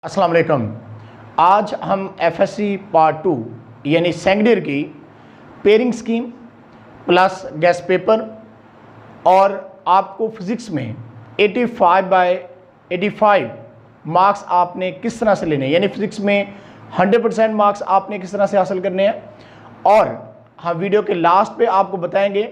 अस्सलाम वालेकुम। आज हम एफएससी पार्ट 2 यानी सेकंड ईयर की pairing scheme plus guest paper और आपको फिज़िक्स में 85/85 मार्क्स आपने किस तरह से लेने हैं, यानी फिज़िक्स में 100% मार्क्स आपने किस तरह से हासिल करने हैं। और हम वीडियो के लास्ट पे आपको बताएंगे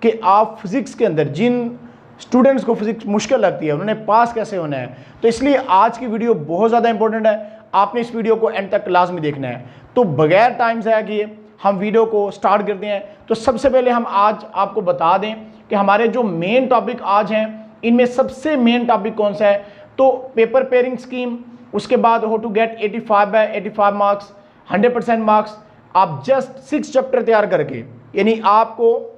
कि आप फिज़िक्स के अंदर जिन स्टूडेंट्स को फिजिक्स मुश्किल लगती है उन्होंने पास कैसे होना है। तो इसलिए आज की वीडियो बहुत ज़्यादा इंपॉर्टेंट है, आपने इस वीडियो को एंड तक लाजमी देखना है। तो बगैर टाइम ज़ाया किए हम वीडियो को स्टार्ट करते हैं। तो सबसे पहले हम आज आपको बता दें कि हमारे जो मेन टॉपिक आज हैं इनमें सबसे मेन टॉपिक कौन सा है। तो पेपर पेयरिंग स्कीम, उसके बाद how to get 85/85 marks, 100% marks. आप जस्ट 6 चैप्टर तैयार करके, यानी आपको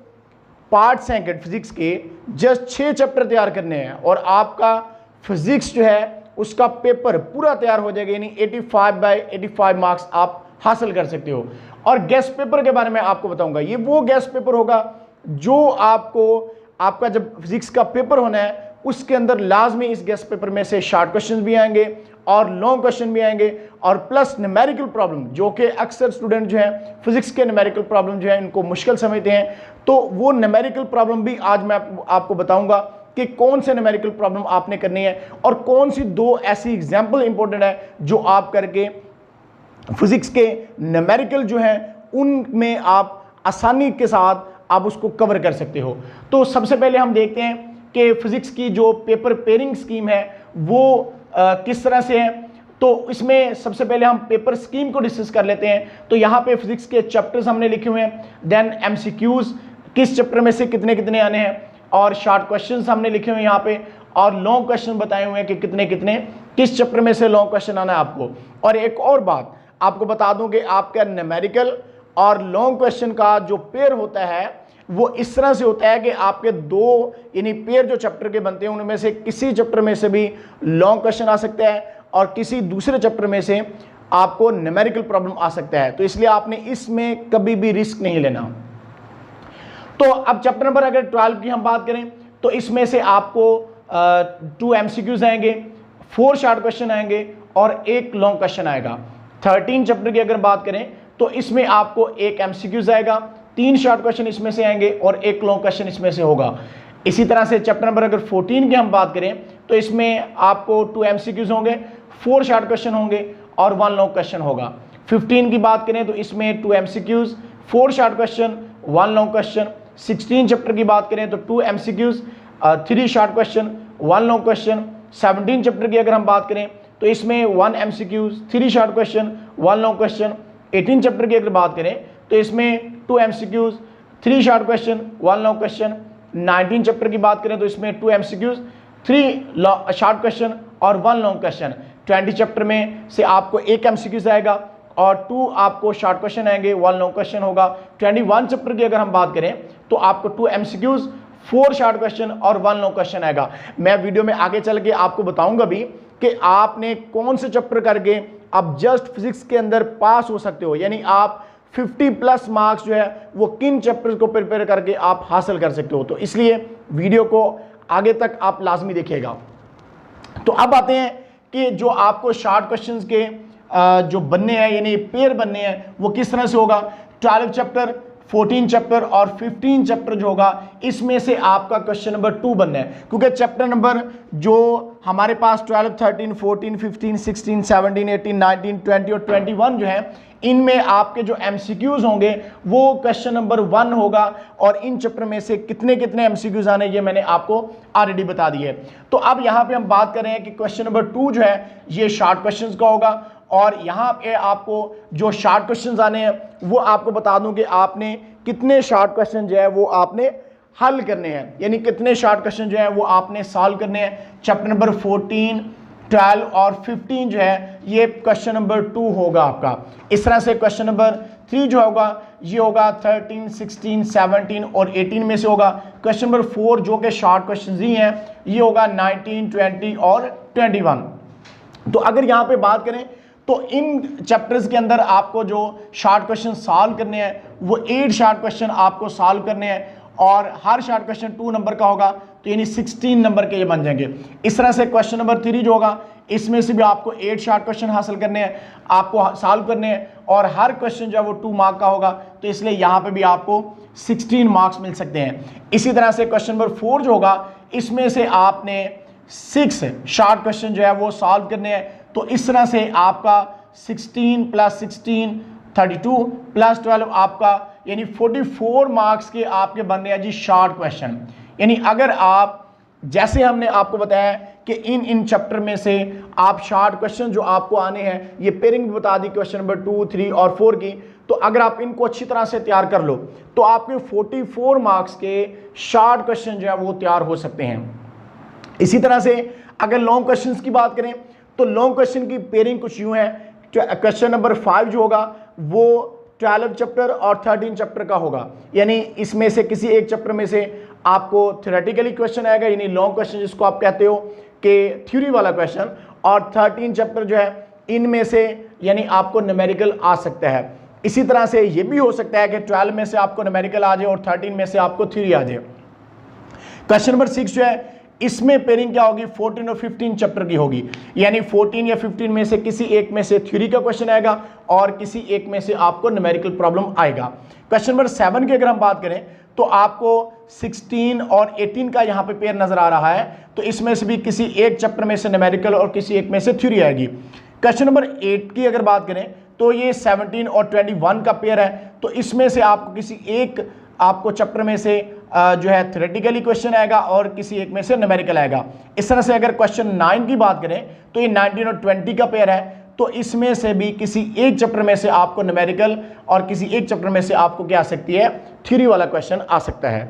पार्ट सेकंड फिजिक्स के जस्ट 6 चैप्टर तैयार करने हैं और आपका फिजिक्स जो है उसका पेपर पूरा तैयार हो जाएगा, यानी 85/85 मार्क्स आप हासिल कर सकते हो। और गेस्ट पेपर के बारे में आपको बताऊंगा, ये वो गेस्ट पेपर होगा जो आपका जब फिजिक्स का पेपर होना है उसके अंदर लाजमी इस गेस्ट पेपर में से शॉर्ट क्वेश्चन भी आएंगे और लॉन्ग क्वेश्चन भी आएंगे और प्लस न्यूमेरिकल प्रॉब्लम, जो कि अक्सर स्टूडेंट जो हैं फिजिक्स के न्यूमेरिकल प्रॉब्लम जो है इनको मुश्किल समझते हैं। तो वो न्यूमेरिकल प्रॉब्लम भी आज मैं आपको बताऊंगा कि कौन से न्यूमेरिकल प्रॉब्लम आपने करनी है और कौन सी 2 ऐसी एग्जाम्पल इंपॉर्टेंट है जो आप करके फिजिक्स के न्यूमेरिकल जो है उनमें आप आसानी के साथ आप उसको कवर कर सकते हो। तो सबसे पहले हम देखते हैं कि फिजिक्स की जो पेपर पेयरिंग स्कीम है वो किस तरह से है। तो इसमें सबसे पहले हम पेपर स्कीम को डिस्कस कर लेते हैं। तो यहाँ पे फिजिक्स के चैप्टर्स हमने लिखे हुए हैं, देन एमसीक्यूज किस चैप्टर में से कितने कितने आने हैं, और शॉर्ट क्वेश्चंस हमने लिखे हुए हैं यहाँ पे, और लॉन्ग क्वेश्चन बताए हुए हैं कि कितने कितने किस चैप्टर में से लॉन्ग क्वेश्चन आना है आपको। और एक और बात आपको बता दूं कि आपका न्यूमेरिकल और लॉन्ग क्वेश्चन का जो पेयर होता है वो इस तरह से होता है कि आपके 2 यानी पेयर जो चैप्टर के बनते हैं उनमें से किसी चैप्टर में से भी लॉन्ग क्वेश्चन आ सकता है और किसी दूसरे चैप्टर में से आपको न्यूमेरिकल प्रॉब्लम आ सकता है। तो इसलिए आपने इसमें कभी भी रिस्क नहीं लेना। तो अब चैप्टर नंबर अगर 12 की हम बात करें तो इसमें से आपको 2 एमसीक्यूज आएंगे, 4 शॉर्ट क्वेश्चन आएंगे और 1 लॉन्ग क्वेश्चन आएगा। 13 चैप्टर की अगर बात करें तो इसमें आपको 1 एमसीक्यूज आएगा, 3 शॉर्ट क्वेश्चन इसमें से आएंगे और 1 लॉन्ग क्वेश्चन इसमें से होगा। इसी तरह से चैप्टर नंबर अगर 14 की हम बात करें तो इसमें आपको 2 एमसीक्यूज होंगे, 4 शॉर्ट क्वेश्चन होंगे और 1 लॉन्ग क्वेश्चन होगा। 15 की बात करें तो इसमें 2 MCQs, 4 short question, 1 long question. 16 chapter की बात करें तो 2 MCQs, 3 short question, 1 long question. 17 chapter की अगर हम बात करें तो इसमें 1 MCQs, 3 short question, 1 long question. 18 chapter की अगर बात करें तो इसमें 2 MCQs, 3 short question, 1 long question. 19 chapter की बात करें तो इसमें 2 एमसीक्यूज, 3 शॉर्ट क्वेश्चन और 1 लॉन्ग क्वेश्चन। 20 चैप्टर में से आपको 1 एमसीक्यूज आएगा और 2 आपको शॉर्ट क्वेश्चन आएंगे, 1 लॉन्ग क्वेश्चन होगा। 21 चैप्टर की अगर हम बात करें तो आपको 2 एमसीक्यूज, 4 शॉर्ट क्वेश्चन और 1 लॉन्ग क्वेश्चन आएगा। मैं वीडियो में आगे चल के आपको बताऊंगा भी कि आपने कौन से चैप्टर करके आप जस्ट फिजिक्स के अंदर पास हो सकते हो, यानी आप 50+ मार्क्स जो है वो किन चैप्टर्स को प्रिपेयर करके आप हासिल कर सकते हो। तो इसलिए वीडियो को आगे तक आप लाजमी देखिएगा। तो अब आते हैं कि जो आपको शॉर्ट क्वेश्चंस के जो बनने हैं यानी पेयर बनने हैं वो किस तरह से होगा। 12 चैप्टर, 14 चैप्टर और 15 चैप्टर जो होगा इसमें से आपका क्वेश्चन नंबर 2 बनना है, क्योंकि चैप्टर नंबर जो हमारे पास 12, 13, 14, 15, 16, 17, 18, 19, 20 और 21 जो है इनमें आपके जो एमसीक्यूज होंगे वो क्वेश्चन नंबर 1 होगा और इन चैप्टर में से कितने कितने एमसीक्यूज आने ये मैंने आपको ऑलरेडी बता दिए। तो अब यहाँ पे हम बात कर रहे हैं कि क्वेश्चन नंबर 2 जो है ये शॉर्ट क्वेश्चंस का होगा और यहाँ पे आपको जो शॉर्ट क्वेश्चंस आने हैं वो आपको बता दूं कि आपने कितने शॉर्ट क्वेश्चन जो है वो आपने हल करने हैं, यानी कितने शॉर्ट क्वेश्चन जो है वो आपने सॉल्व करने हैं। चैप्टर नंबर 14, 12 और 15 जो है ये क्वेश्चन नंबर 2 होगा आपका। इस तरह से क्वेश्चन नंबर 3 जो होगा ये होगा 13, 16, 17 और 18 में से होगा। क्वेश्चन नंबर 4 जो कि शॉर्ट क्वेश्चन ही हैं ये होगा 19, 20 और 21। तो अगर यहाँ पे बात करें तो इन चैप्टर्स के अंदर आपको जो शॉर्ट क्वेश्चन सॉल्व करने हैं वो 8 शॉर्ट क्वेश्चन आपको सॉल्व करने हैं और हर शॉर्ट क्वेश्चन 2 नंबर का होगा, तो यानी 16 नंबर के ये बन जाएंगे। इस तरह से क्वेश्चन नंबर 3 जो होगा इसमें से भी आपको 8 शॉर्ट क्वेश्चन हासिल करने हैं, आपको सॉल्व करने हैं, और हर क्वेश्चन जो है वो 2 मार्क का होगा, तो इसलिए यहाँ पे भी आपको 16 मार्क्स मिल सकते हैं। इसी तरह से क्वेश्चन नंबर 4 जो होगा, इसमें से आपने 6 शॉर्ट क्वेश्चन जो है वो सॉल्व करने हैं, तो इस तरह से आपका 16 + 16 32 + 12 आपका यानी 44 मार्क्स के आपके बन रहे हैं जी शॉर्ट क्वेश्चन। यानी अगर आप, जैसे हमने आपको बताया कि इन चैप्टर में से आप शॉर्ट क्वेश्चन जो आपको आने हैं, ये पेयरिंग भी बता दी क्वेश्चन नंबर 2, 3 और 4 की, तो अगर आप इनको अच्छी तरह से तैयार कर लो तो आपके 44 मार्क्स के शॉर्ट क्वेश्चन जो है वो तैयार हो सकते हैं। इसी तरह से अगर लॉन्ग क्वेश्चंस की बात करें तो लॉन्ग क्वेश्चन की पेयरिंग कुछ यूं है। क्वेश्चन नंबर 5 जो होगा वो 12 चैप्टर और 13 चैप्टर का होगा, यानी इसमें से किसी एक चैप्टर में से आपको थ्योरेटिकली क्वेश्चन आएगा, यानी लॉन्ग क्वेश्चन जिसको आप कहते हो कि थ्योरी वाला क्वेश्चन, और 13 चैप्टर जो है इनमें से यानी आपको न्यूमेरिकल आ सकता है। इसी तरह से ये भी हो सकता है कि 12 में से आपको न्यूमेरिकल आ जाए और 13 में से आपको थ्योरी आ जाए। क्वेश्चन नंबर 6 जो है, इसमें पेयरिंग क्या होगी, 14 और 15 चैप्टर की होगी, यानी 14 या 15 में से किसी एक में से थ्योरी का क्वेश्चन आएगा और किसी एक में से आपको न्यूमेरिकल प्रॉब्लम आएगा। क्वेश्चन नंबर 7 की अगर हम बात करें तो आपको 16 और 18 का यहाँ पे पेयर नजर आ रहा है, तो इसमें से भी किसी एक चैप्टर में से न्यूमेरिकल और किसी एक में से थ्योरी आएगी। क्वेश्चन नंबर 8 की अगर बात करें तो ये 17 और 21 का पेयर है, तो इसमें से आपको किसी एक आपको चैप्टर में से जो है थ्योरेटिकली क्वेश्चन आएगा और किसी एक में से न्यूमेरिकल आएगा। इस तरह से अगर क्वेश्चन 9 की बात करें तो ये 19 और 20 का पेयर है, तो इसमें से भी किसी एक चैप्टर में से आपको न्यूमेरिकल और किसी एक चैप्टर में से आपको क्या आ सकती है, थ्योरी वाला क्वेश्चन आ सकता है।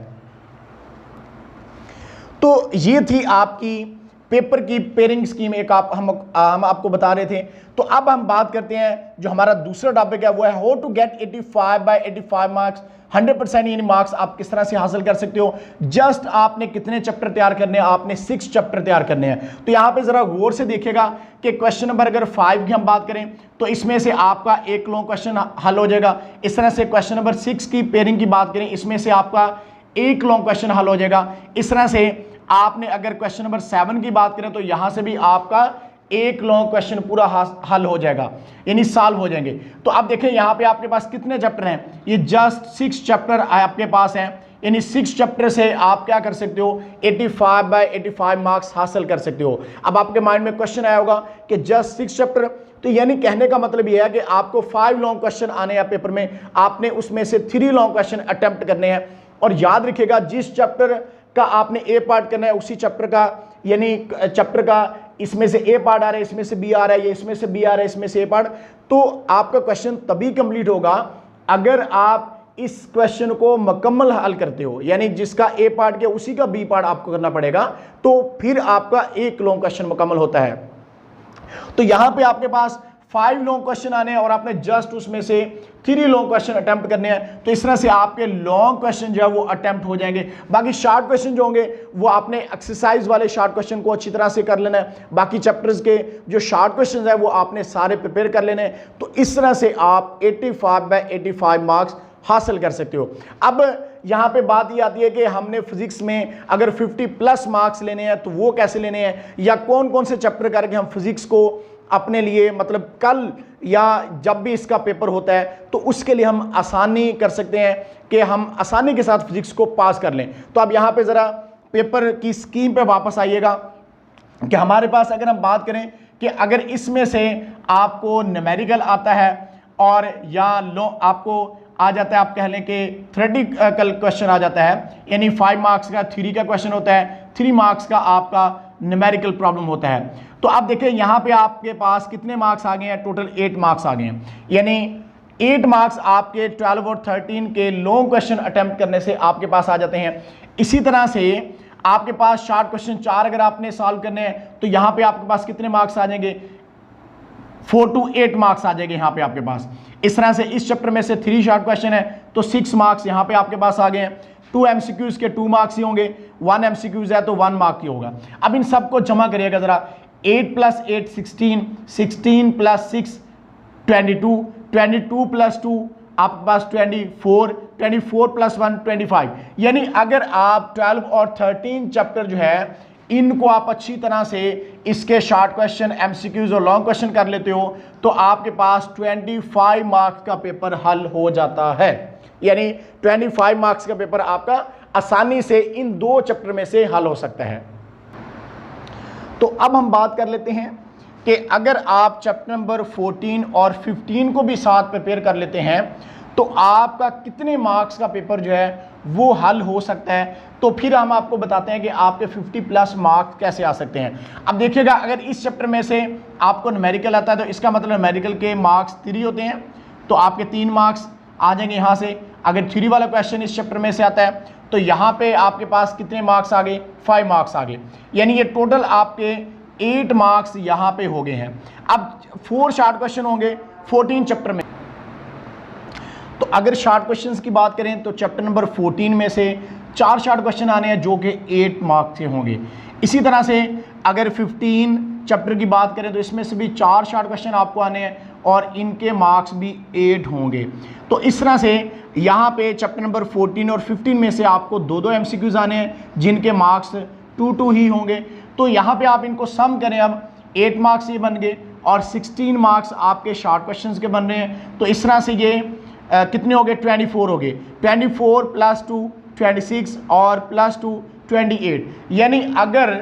तो ये थी आपकी पेपर की पेयरिंग स्कीम, एक हम आपको बता रहे थे। तो अब हम बात करते हैं जो हमारा दूसरा टॉपिक है वो है हाउ टू गेट 85/85 मार्क्स, 100% यानी मार्क्स आप किस तरह से हासिल कर सकते हो। जस्ट आपने कितने चैप्टर तैयार करने हैं, आपने 6 चैप्टर तैयार करने हैं। तो यहाँ पे जरा गौर से देखिएगा कि क्वेश्चन नंबर अगर 5 की हम बात करें तो इसमें से आपका एक लॉन्ग क्वेश्चन हल हो जाएगा। इस तरह से क्वेश्चन नंबर 6 की पेयरिंग की बात करें, इसमें से आपका एक लॉन्ग क्वेश्चन हल हो जाएगा। इस तरह से आपने अगर क्वेश्चन नंबर 7 की बात करें तो यहां से भी आपका एक लॉन्ग क्वेश्चन पूरा हल हो जाएगा, यानी सॉल्व हो जाएंगे। तो अब देखें यहाँ पे आपके पास कितने चैप्टर हैं, ये जस्ट 6 चैप्टर आपके पास हैं, यानी 6 चैप्टर से आप क्या कर सकते हो, 85/85 मार्क्स हासिल कर सकते हो। अब आपके माइंड में क्वेश्चन आया होगा कि जस्ट 6 चैप्टर, तो यानी कहने का मतलब यह है कि आपको 5 लॉन्ग क्वेश्चन आने हैं पेपर में, आपने उसमें से 3 लॉन्ग क्वेश्चन अटेम्प्ट करने हैं। और याद रखिएगा जिस चैप्टर का आपने ए पार्ट करना है उसी चैप्टर का, यानी चैप्टर का इसमें से ए पार्ट आ रहा है, इसमें से बी आ रहा है, या इसमें से बी आ रहा है, इसमें से ए पार्ट, तो आपका क्वेश्चन तभी कंप्लीट होगा अगर आप इस क्वेश्चन को मुकम्मल हल करते हो, यानी जिसका ए पार्ट किया उसी का बी पार्ट आपको करना पड़ेगा, तो फिर आपका एक लॉन्ग क्वेश्चन मुकम्मल होता है। तो यहां पे आपके पास 5 लॉन्ग क्वेश्चन आने हैं और आपने जस्ट उसमें से 3 लॉन्ग क्वेश्चन अटेम्प्ट करने हैं। तो इस तरह से आपके लॉन्ग क्वेश्चन जो है वो अटेम्प्ट हो जाएंगे। बाकी शॉर्ट क्वेश्चन जो होंगे वो आपने एक्सरसाइज वाले शॉर्ट क्वेश्चन को अच्छी तरह से कर लेना है। बाकी चैप्टर्स के जो शॉर्ट क्वेश्चन है वो आपने सारे प्रिपेयर कर लेने हैं। तो इस तरह से आप 85/85 मार्क्स हासिल कर सकते हो। अब यहाँ पे बात ये आती है कि हमने फिजिक्स में अगर 50+ मार्क्स लेने हैं तो वो कैसे लेने हैं, या कौन कौन से चैप्टर करके हम फिजिक्स को अपने लिए, मतलब कल या जब भी इसका पेपर होता है तो उसके लिए हम आसानी कर सकते हैं कि हम आसानी के साथ फिजिक्स को पास कर लें। तो अब यहाँ पे ज़रा पेपर की स्कीम पे वापस आइएगा कि हमारे पास अगर हम बात करें कि अगर इसमें से आपको न्यूमेरिकल आता है और या आपको आ जाता है, आप कह लें कि थ्योरेटिकल क्वेश्चन आ जाता है, यानी 5 मार्क्स का थ्योरी का क्वेश्चन होता है, 3 मार्क्स का आपका न्यूमेरिकल प्रॉब्लम होता है। तो आप देखें यहाँ पे आपके पास कितने मार्क्स आ गए हैं, टोटल 8 मार्क्स आ गए हैं, यानी 8 मार्क्स आपके 12 और 13 के लॉन्ग क्वेश्चन अटेम्प्ट करने से आपके पास आ जाते हैं। इसी तरह से आपके पास शॉर्ट क्वेश्चन 4 अगर आपने सॉल्व करने हैं तो यहाँ पे आपके पास कितने मार्क्स आ जाएंगे, 4 to 8 मार्क्स आ जाएंगे यहाँ पे आपके पास। इस तरह से इस चैप्टर में से 3 शॉर्ट क्वेश्चन है तो 6 मार्क्स यहाँ पे आपके पास आ गए हैं। 2 MCQs के 2 मार्क्स ही होंगे, 1 MCQs है तो 1 मार्क ही होगा। अब इन सबको जमा करिएगा जरा, 8 + 8 16, 16 + 6 22, 22 + 2 आपके पास 24, 24 + 1 25। यानी अगर आप 12 और 13 चैप्टर जो है इनको आप अच्छी तरह से इसके शॉर्ट क्वेश्चन, एमसीक्यूज और लॉन्ग क्वेश्चन कर लेते हो तो आपके पास 25 मार्क्स का पेपर हल हो जाता है। यानी 25 मार्क्स का पेपर आपका आसानी से इन 2 चैप्टर में से हल हो सकता है। तो अब हम बात कर लेते हैं कि अगर आप चैप्टर नंबर 14 और 15 को भी साथ प्रिपेयर कर लेते हैं तो आपका कितने मार्क्स का पेपर जो है वो हल हो सकता है। तो फिर हम आपको बताते हैं कि आपके 50+ मार्क्स कैसे आ सकते हैं। अब देखिएगा, अगर इस चैप्टर में से आपको न्यूमेरिकल आता है तो इसका मतलब न्यूमेरिकल के मार्क्स 3 होते हैं, तो आपके 3 मार्क्स आ जाएंगे यहाँ से। अगर 3 वाला क्वेश्चन इस चैप्टर में से आता है तो यहाँ पे आपके पास कितने मार्क्स आ गए, 5 मार्क्स आ गए। यानी ये टोटल आपके 8 मार्क्स यहाँ पे हो गए हैं। अब 4 शॉर्ट क्वेश्चन होंगे 14 चैप्टर में। तो अगर शॉर्ट क्वेश्चंस की बात करें तो चैप्टर नंबर 14 में से 4 शॉर्ट क्वेश्चन आने हैं जो कि 8 मार्क्स के होंगे। इसी तरह से अगर 15 चैप्टर की बात करें तो इसमें से भी 4 शॉर्ट क्वेश्चन आपको आने हैं और इनके मार्क्स भी 8 होंगे। तो इस तरह से यहाँ पे चैप्टर नंबर 14 और 15 में से आपको 2-2 एमसीक्यूज आने हैं जिनके मार्क्स 2-2 ही होंगे। तो यहाँ पे आप इनको सम करें, अब 8 मार्क्स ये बन गए और 16 मार्क्स आपके शॉर्ट क्वेश्चंस के बन रहे हैं। तो इस तरह से ये कितने हो गए, 24 हो गए। 24 + 2 26 और +2 28। यानी अगर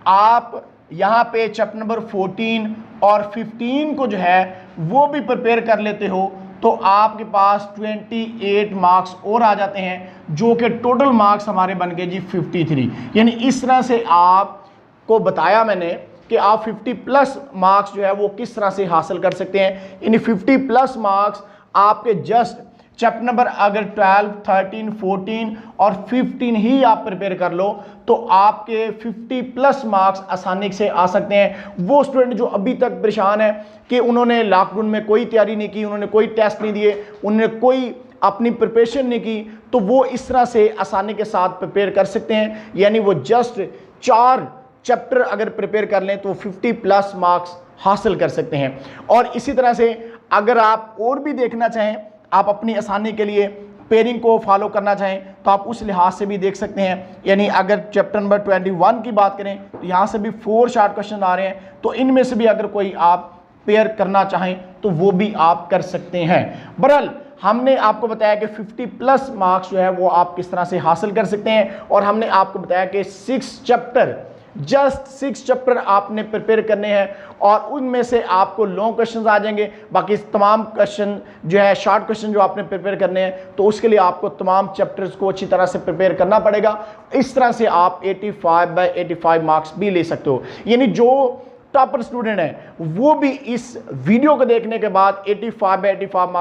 आप यहाँ पे चैप्टर नंबर 14 और 15 को जो है वो भी प्रिपेयर कर लेते हो तो आपके पास 28 मार्क्स और आ जाते हैं जो कि टोटल मार्क्स हमारे बन गए जी 53। यानी इस तरह से आपको बताया मैंने कि आप 50+ मार्क्स जो है वो किस तरह से हासिल कर सकते हैं। यानी 50+ मार्क्स आपके जस्ट चैप्टर नंबर अगर 12, 13, 14 और 15 ही आप प्रिपेयर कर लो तो आपके 50+ मार्क्स आसानी से आ सकते हैं। वो स्टूडेंट जो अभी तक परेशान है कि उन्होंने लॉकडाउन में कोई तैयारी नहीं की, उन्होंने कोई टेस्ट नहीं दिए, उन्होंने कोई अपनी प्रिपरेशन नहीं की, तो वो इस तरह से आसानी के साथ प्रिपेयर कर सकते हैं। यानी वो जस्ट 4 चैप्टर अगर प्रिपेयर कर लें तो 50+ मार्क्स हासिल कर सकते हैं। और इसी तरह से अगर आप और भी देखना चाहें, आप अपनी आसानी के लिए पेयरिंग को फॉलो करना चाहें तो आप उस लिहाज से भी देख सकते हैं। यानी अगर चैप्टर नंबर 21 की बात करें तो यहाँ से भी 4 शॉर्ट क्वेश्चन आ रहे हैं, तो इनमें से भी अगर कोई आप पेयर करना चाहें तो वो भी आप कर सकते हैं। बहरहाल हमने आपको बताया कि 50+ मार्क्स जो है वो आप किस तरह से हासिल कर सकते हैं और हमने आपको बताया कि 6 चैप्टर, जस्ट 6 चैप्टर आपने प्रिपेयर करने हैं और उनमें से आपको लॉन्ग क्वेश्चंस आ जाएंगे। बाकी तमाम क्वेश्चन जो है शॉर्ट क्वेश्चन जो आपने प्रिपेयर करने हैं तो उसके लिए आपको तमाम चैप्टर्स को अच्छी तरह से प्रिपेयर करना पड़ेगा। इस तरह से आप 85/85 मार्क्स भी ले सकते हो। यानी जो टॉपर स्टूडेंट है वो भी इस वीडियो को देखने के बाद 85/85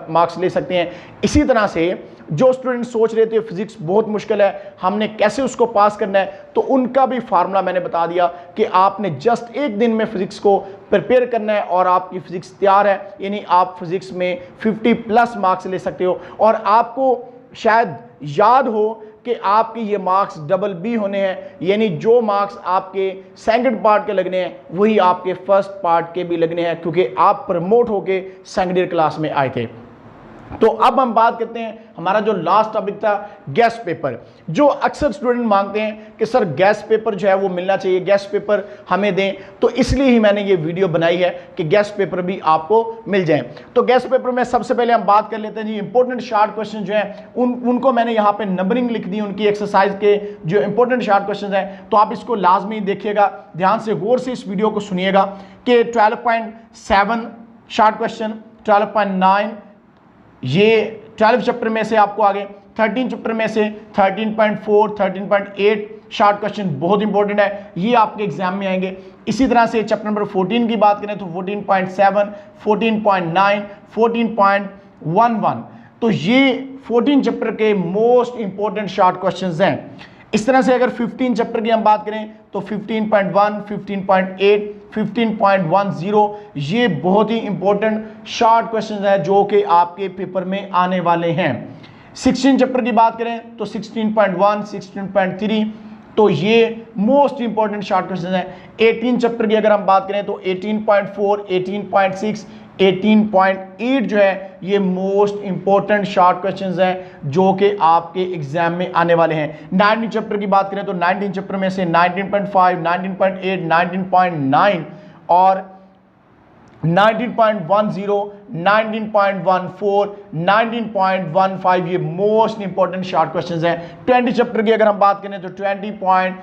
मार्क्स ले सकते हैं। इसी तरह से जो स्टूडेंट सोच रहे थे फिजिक्स बहुत मुश्किल है, हमने कैसे उसको पास करना है, तो उनका भी फार्मूला मैंने बता दिया कि आपने जस्ट 1 दिन में फिजिक्स को प्रिपेयर करना है और आपकी फिजिक्स तैयार है। यानी आप फिजिक्स में 50+ मार्क्स ले सकते हो। और आपको शायद याद हो कि आपके ये मार्क्स BB होने हैं, यानी जो मार्क्स आपके सेकंड पार्ट के लगने हैं वही आपके फर्स्ट पार्ट के भी लगने हैं, क्योंकि आप प्रमोट होके सेकंड ईयर क्लास में आए थे। तो अब हम बात करते हैं, हमारा जो लास्ट टॉपिक था गेस्ट पेपर, जो अक्सर स्टूडेंट मांगते हैं कि सर गेस्ट पेपर जो है वो मिलना चाहिए, गेस्ट पेपर हमें दें। तो इसलिए ही मैंने ये वीडियो बनाई है कि गेस्ट पेपर भी आपको मिल जाए। तो गेस्ट पेपर में सबसे पहले हम बात कर लेते हैं जी इंपॉर्टेंट शॉर्ट क्वेश्चन जो है उनको मैंने यहाँ पे नंबरिंग लिख दी, उनकी एक्सरसाइज के जो इंपॉर्टेंट शॉर्ट क्वेश्चन हैं। तो आप इसको लाजमी देखिएगा, ध्यान से गौर से इस वीडियो को सुनिएगा कि 12.7 शॉर्ट क्वेश्चन, 12.9 ये 12 चैप्टर में से आपको आगे, 13 चैप्टर में से 13.4, 13.8 शॉर्ट क्वेश्चन बहुत इंपॉर्टेंट है, ये आपके एग्जाम में आएंगे। इसी तरह से चैप्टर नंबर 14 की बात करें तो 14.7, 14.9, 14.11, तो ये 14 चैप्टर के मोस्ट इंपॉर्टेंट शॉर्ट क्वेश्चंस हैं। इस तरह से अगर 15 चैप्टर की हम बात करें तो 15.1, 15.8, 15.10 ये बहुत ही इंपॉर्टेंट शॉर्ट क्वेश्चंस हैं जो कि आपके पेपर में आने वाले हैं। 16 चैप्टर की बात करें तो 16.1, 16.3 तो ये मोस्ट इंपॉर्टेंट शॉर्ट क्वेश्चन हैं। 18 चैप्टर की अगर हम बात करें तो 18.4, 18.6 18.8 जो है ये मोस्ट इंपॉर्टेंट शॉर्ट क्वेश्चंस हैं जो कि आपके एग्जाम में आने वाले हैं। 19 चैप्टर की बात करें तो 19 चैप्टर में से 19.5, 19.8, 19.9 और 19.10, 19.14, 19.15 ये मोस्ट इंपॉर्टेंट शॉर्ट क्वेश्चंस हैं। 20 चैप्टर की अगर हम बात करें तो 20.3,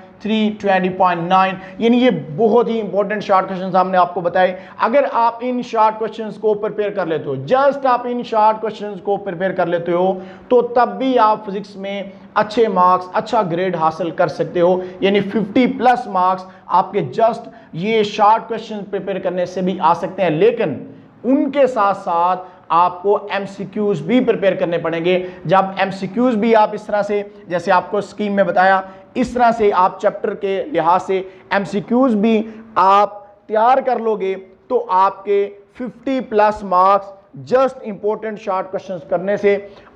20.9 यानी ये बहुत ही इंपॉर्टेंट शॉर्ट क्वेश्चंस हमने आपको बताए। अगर आप इन शॉर्ट क्वेश्चंस को प्रिपेयर कर लेते हो, जस्ट आप इन शॉर्ट क्वेश्चंस को प्रिपेयर कर लेते हो तो तब भी आप फिजिक्स में अच्छे मार्क्स, अच्छा ग्रेड हासिल कर सकते हो। यानी 50+ मार्क्स आपके जस्ट ये शॉर्ट क्वेश्चन प्रिपेयर करने से भी आ सकते हैं, लेकिन उनके साथ साथ आपको एमसीक्यूज भी प्रिपेयर करने पड़ेंगे। जब एमसीक्यूज भी आप इस तरह से, जैसे आपको स्कीम में बताया, इस तरह से आप चैप्टर के लिहाज से एमसीक्यूज भी आप तैयार कर लोगे तो आपके 50+ marks just important short questions करने से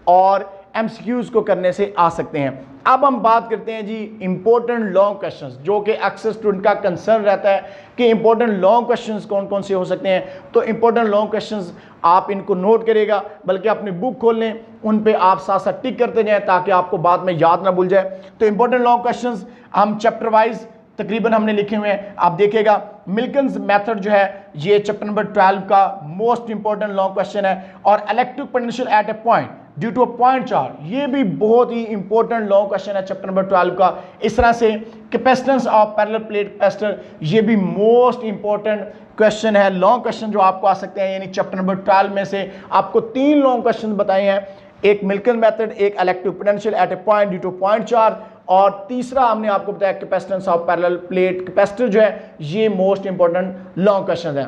और एमसीक्यूज को करने से आ सकते हैं। अब हम बात करते हैं जी इंपॉर्टेंट लॉन्ग क्वेश्चंस, जो कि अक्सर स्टूडेंट का कंसर्न रहता है कि इंपॉर्टेंट लॉन्ग क्वेश्चंस कौन कौन से हो सकते हैं। तो इंपॉर्टेंट लॉन्ग क्वेश्चंस आप इनको नोट करेगा, बल्कि अपनी बुक खोल लें, उन पे आप साथ साथ टिक करते जाएं ताकि आपको बाद में याद ना भूल जाए। तो इंपॉर्टेंट लॉन्ग क्वेश्चंस हम चैप्टर वाइज तकरीबन हमने लिखे हुए हैं, आप देखिएगा। मिल्किन्स मेथड जो है ये चैप्टर नंबर 12 का मोस्ट इंपॉर्टेंट लॉन्ग क्वेश्चन है। और electric potential at a point due to a point charge, ये भी बहुत ही इंपॉर्टेंट लॉन्ग क्वेश्चन है चैप्टर नंबर 12 का। इस तरह से capacitance of parallel plate capacitor, ये भी मोस्ट इंपॉर्टेंट क्वेश्चन है, लॉन्ग क्वेश्चन जो आपको आ सकते हैं। यानी चैप्टर नंबर 12 में से आपको 3 लॉन्ग क्वेश्चन बताए हैं, एक मिल्किन मेथड, एक electric potential at a point due to point charge, और तीसरा हमने आपको बताया capacitance of parallel plate capacitor जो है। ये मोस्ट इंपॉर्टेंट लॉन्ग क्वेश्चन है।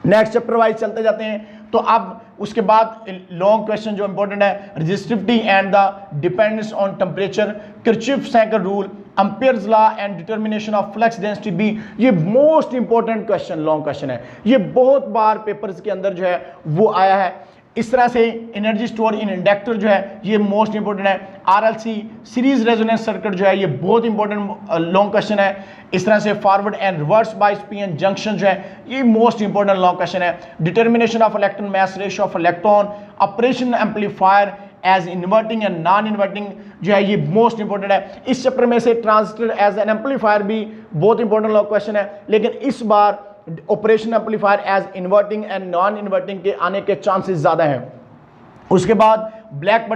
नेक्स्ट चैप्टर वाइज चलते जाते हैं। तो अब उसके बाद लॉन्ग क्वेश्चन जो इंपॉर्टेंट है, resistivity and the dependence on temperature, Kirchhoff second rule, Ampere's law and determination of flux density B, ये most important question long question है। ये बहुत बार पेपर्स के अंदर जो है वो आया है। इस तरह से एनर्जी स्टोर इन इंडक्टर जो है ये मोस्ट इंपॉर्टेंट है। आरएलसी सीरीज रेजोनेंस सर्किट जो है ये बहुत इंपॉर्टेंट लॉन्ग क्वेश्चन है। इस तरह से forward and reverse bias PN junction जो है ये मोस्ट इंपॉर्टेंट लॉन्ग क्वेश्चन है। Determination of electron mass ratio of electron, operation amplifier as inverting and non inverting जो है ये मोस्ट इंपॉर्टेंट है। इस चैप्टर में से ट्रांजिस्टर एज एन एम्पलीफायर भी बहुत इंपॉर्टेंट लॉन्ग क्वेश्चन है, लेकिन इस बार operation amplifier as inverting and non inverting के आने के चांसेस ज्यादा हैं। उसके बाद ब्लैक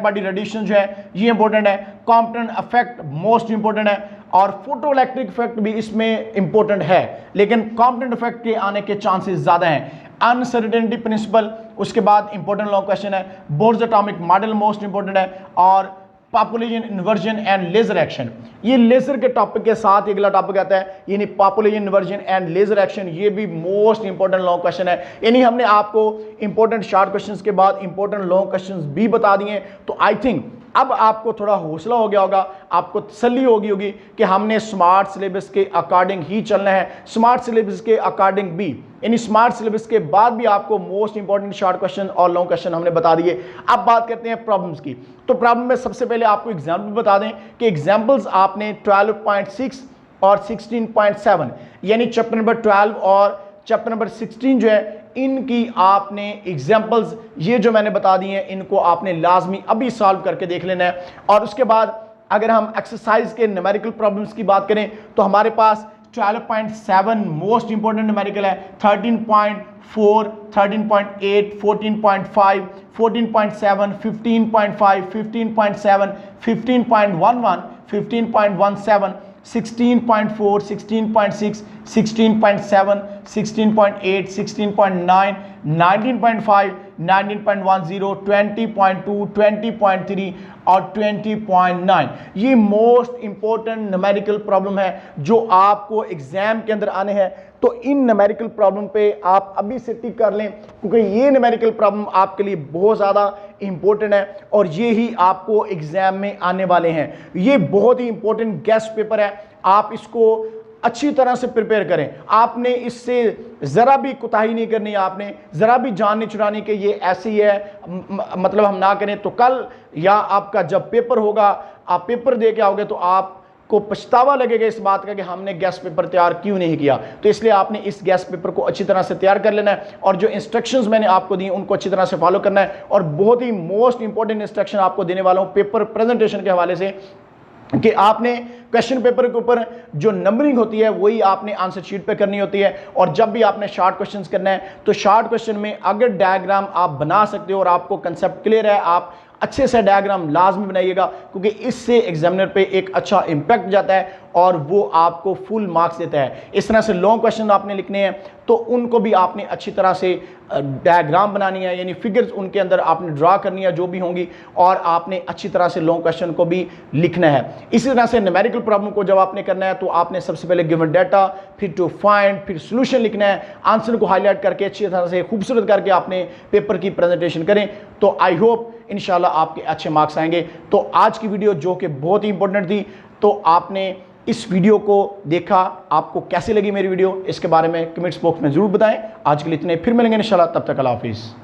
बॉडी रेडिएशन जो है ये इंपॉर्टेंट है। कॉम्पटन इफेक्ट मोस्ट इंपॉर्टेंट है, और फोटो इलेक्ट्रिक इफेक्ट भी इसमें इंपॉर्टेंट है, लेकिन कॉम्पटन इफेक्ट के आने के चांसेस ज्यादा हैं। अनसर्टेनिटी प्रिंसिपल उसके बाद इंपॉर्टेंट लॉन्ग क्वेश्चन है। Bohr's atomic model most important है, और population inversion and laser action, ये लेजर के टॉपिक के साथ अगला टॉपिक आता है, यानी population inversion and laser action, ये भी मोस्ट इंपॉर्टेंट लॉन्ग क्वेश्चन है। यानी हमने आपको इंपॉर्टेंट शॉर्ट क्वेश्चंस के बाद इंपॉर्टेंट लॉन्ग क्वेश्चंस भी बता दिए। तो आई थिंक अब आपको थोड़ा हौसला हो गया होगा, आपको तसल्ली होगी कि हमने स्मार्ट सिलेबस के अकॉर्डिंग ही चलना है। स्मार्ट सिलेबस के अकॉर्डिंग भी, यानी स्मार्ट सिलेबस के बाद भी आपको मोस्ट इंपॉर्टेंट शॉर्ट क्वेश्चन और लॉन्ग क्वेश्चन हमने बता दिए। अब बात करते हैं प्रॉब्लम्स की। तो प्रॉब्लम में सबसे पहले आपको एग्जाम्पल बता दें कि एग्जाम्पल्स आपने 12.6 और 16.7 यानी चैप्टर नंबर 12 और चैप्टर नंबर 16 जो है इनकी आपने एग्जाम्पल्स ये जो मैंने बता दिए हैं इनको आपने लाजमी अभी सॉल्व करके देख लेना है। और उसके बाद अगर हम एक्सरसाइज के न्यूमेरिकल प्रॉब्लम्स की बात करें तो हमारे पास 12.7 मोस्ट इंपॉर्टेंट न्यूमेरिकल है, 13.4, 13.8, 14.5, 14.7, 15.5, 15.7, 15.11, 15.17, 16.4, 16.6, 16.7, 16.8, 16.9, 19.5, 19.10, 20.2, 20.3 और 20.9 ये मोस्ट इंपॉर्टेंट न्यूमेरिकल प्रॉब्लम है जो आपको एग्जाम के अंदर आने हैं। तो इन न्यूमेरिकल प्रॉब्लम पे आप अभी से टिक कर लें, क्योंकि ये न्यूमेरिकल प्रॉब्लम आपके लिए बहुत ज़्यादा इंपॉर्टेंट है और ये ही आपको एग्जाम में आने वाले हैं। ये बहुत ही इंपॉर्टेंट गेस्ट पेपर है, आप इसको अच्छी तरह से प्रिपेयर करें। आपने इससे ज़रा भी कोताही नहीं करनी, आपने ज़रा भी जान नहीं चुरानी कि ये ऐसी है मतलब हम ना करें तो कल या आपका जब पेपर होगा आप पेपर दे के आओगे तो आप को पछतावा लगेगा इस बात का कि हमने गेस्ट पेपर तैयार क्यों नहीं किया। तो इसलिए आपने इस गेस्ट पेपर को अच्छी तरह से तैयार कर लेना है और जो इंस्ट्रक्शंस मैंने आपको दी उनको अच्छी तरह से फॉलो करना है। और बहुत ही मोस्ट इंपॉर्टेंट इंस्ट्रक्शन आपको देने वाला हूं पेपर प्रेजेंटेशन के हवाले से कि आपने क्वेश्चन पेपर के ऊपर जो नंबरिंग होती है वही आपने आंसर शीट पे करनी होती है। और जब भी आपने शॉर्ट क्वेश्चंस करना है तो शॉर्ट क्वेश्चन में अगर डायग्राम आप बना सकते हो और आपको कंसेप्ट क्लियर है, आप अच्छे से डायग्राम लाजमी बनाइएगा, क्योंकि इससे एग्जामिनर पे एक अच्छा इंपैक्ट जाता है और वो आपको फुल मार्क्स देता है। इस तरह से लॉन्ग क्वेश्चन आपने लिखने हैं तो उनको भी आपने अच्छी तरह से डायग्राम बनानी है, यानी फिगर्स उनके अंदर आपने ड्रा करनी है जो भी होंगी, और आपने अच्छी तरह से लॉन्ग क्वेश्चन को भी लिखना है। इसी तरह से न्यूमेरिकल प्रॉब्लम को जब आपने करना है तो आपने सबसे पहले गिवन डाटा, फिर टू फाइंड, फिर सोल्यूशन लिखना है, आंसर को हाईलाइट करके अच्छी तरह से खूबसूरत करके आपने पेपर की प्रेजेंटेशन करें। तो आई होप इंशाल्लाह आपके अच्छे मार्क्स आएंगे। तो आज की वीडियो जो कि बहुत ही इंपॉर्टेंट थी, तो आपने इस वीडियो को देखा, आपको कैसे लगी मेरी वीडियो, इसके बारे में कमेंट्स बॉक्स में जरूर बताएं। आज के लिए इतने, फिर मिलेंगे इंशाल्लाह, तब तक अल्लाह हाफिज़।